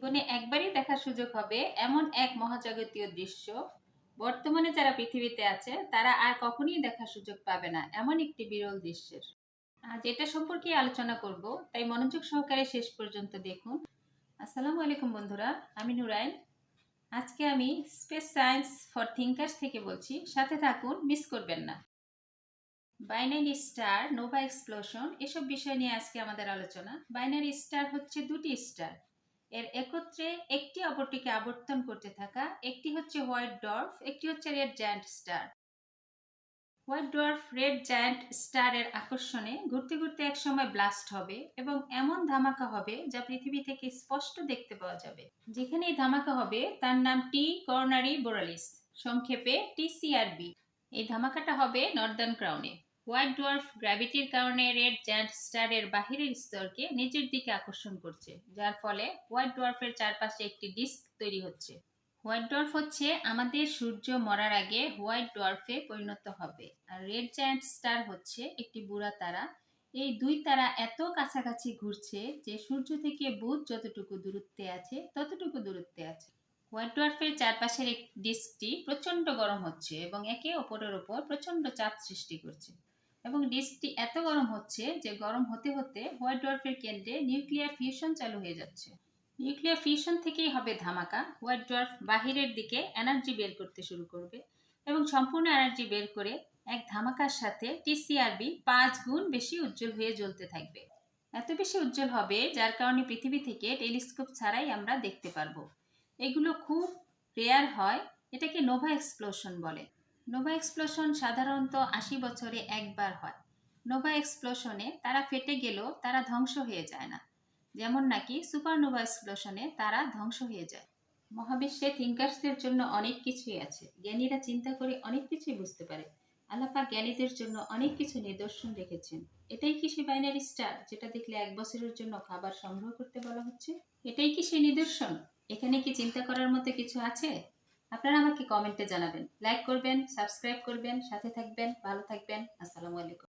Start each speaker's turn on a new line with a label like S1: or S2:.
S1: জীবনে একবারই দেখার সুযোগ হবে এমন এক মহাজাগতীয় দৃশ্য বর্তমানে যারা পৃথিবীতে আছে তারা আর কখনোই দেখার সুযোগ পাবে না, এমন একটি বিরল দৃশ্যের। আজ এটা সম্পর্কে আলোচনা করব, তাই মনোযোগ সহকারে শেষ পর্যন্ত দেখুন। আসসালামু আলাইকুম বন্ধুরা, আমি নুরাইন। আজকে আমি স্পেস সায়েন্স ফর থিঙ্কার্স থেকে বলছি, সাথে থাকুন, মিস করবেন না। বাইনারি স্টার, নোভা এক্সপ্লোশন, এসব বিষয় নিয়ে আজকে আমাদের আলোচনা। বাইনারি স্টার হচ্ছে দুটি স্টার, এর একত্রে একটি অপরটিকে আবর্তন করতে থাকা। একটি হচ্ছে হোয়াইট ডর্ফ, একটি হচ্ছে red giant star. White dwarf red giant স্টারের আকর্ষণে ঘুরতে ঘুরতে একসময় ব্লাস্ট হবে এবং এমন ধামাকা হবে যা পৃথিবী থেকে স্পষ্ট দেখতে পাওয়া যাবে। যেখানে এই ধামাকা হবে তার নাম টি করোনারি বোরালিস, সংক্ষেপে টিসিআরবি। এই ধামাকাটা হবে নর্দার্ন ক্রাউনে। হোয়াইট ডোয়ার্ফ গ্র্যাভিটির কারণে রেড জায়ান্ট স্টারের বাহিরের স্তরকে নিজের দিকে আকর্ষণ করছে, যার ফলে হোয়াইট ডোয়ার্ফের চারপাশে একটি ডিস্ক তৈরি হচ্ছে। হোয়াইট ডোয়ার্ফ হচ্ছে আমাদের সূর্য মরার আগে হোয়াইট ডোয়ার্ফে পরিণত হবে, আর রেড জায়ান্ট স্টার হচ্ছে একটি বুড়া তারা। এই দুই তারা এত কাছাকাছি ঘুরছে যে সূর্য থেকে বুধ যতটুকু দূরত্বে আছে ততটুকু দূরত্বে আছে। হোয়াইট ডোয়ার্ফের চারপাশের এক ডিস্কটি প্রচণ্ড গরম হচ্ছে এবং একে অপরের ওপর প্রচণ্ড চাপ সৃষ্টি করছে, এবং ডিস্কটি এত গরম হচ্ছে যে গরম হতে হতে হোয়াইট ডোয়ার্ফের কেন্দ্রে নিউক্লিয়ার ফিউশন চালু হয়ে যাচ্ছে। নিউক্লিয়ার ফিউশন থেকেই হবে ধামাকা। হোয়াইট ডোয়ার্ফ বাহিরের দিকে এনার্জি বের করতে শুরু করবে এবং সম্পূর্ণ এনার্জি বের করে এক ধামাকার সাথে টিসিআরবি 5 গুণ বেশি উজ্জ্বল হয়ে জ্বলতে থাকবে। এত বেশি উজ্জ্বল হবে যার কারণে পৃথিবী থেকে টেলিস্কোপ ছাড়াই আমরা দেখতে পারবো। এগুলো খুব রেয়ার হয়, এটাকে নোভা এক্সপ্লোশন বলে। নোভা এক্সপ্লোশন সাধারণত 80 বছরে একবার হয়। নোভা এক্সপ্লোশনে তারা ফেটে গেলেও তারা ধ্বংস হয়ে যায় না, যেমন নাকি সুপারনোভা এক্সপ্লোশনে তারা ধ্বংস হয়ে যায়। মহাবিশ্বে থিঙ্কার্সদের জন্য অনেক কিছুই আছে, জ্ঞানীরা চিন্তা করে অনেক কিছুই বুঝতে পারে। আল্লাহ পাক জ্ঞানীদের জন্য অনেক কিছু নিদর্শন রেখেছেন। এটাই কি সেই বাইনারি স্টার যেটা দেখলে 1 বছরের জন্য খাবার সংগ্রহ করতে বলা হচ্ছে? এটাই কি সেই নিদর্শন? এখানে কি চিন্তা করার মতো কিছু আছে? আপনারা আমাকে কমেন্টে জানাবেন, লাইক করবেন, সাবস্ক্রাইব করবেন, সাথে থাকবেন, ভালো থাকবেন। আসসালামু আলাইকুম।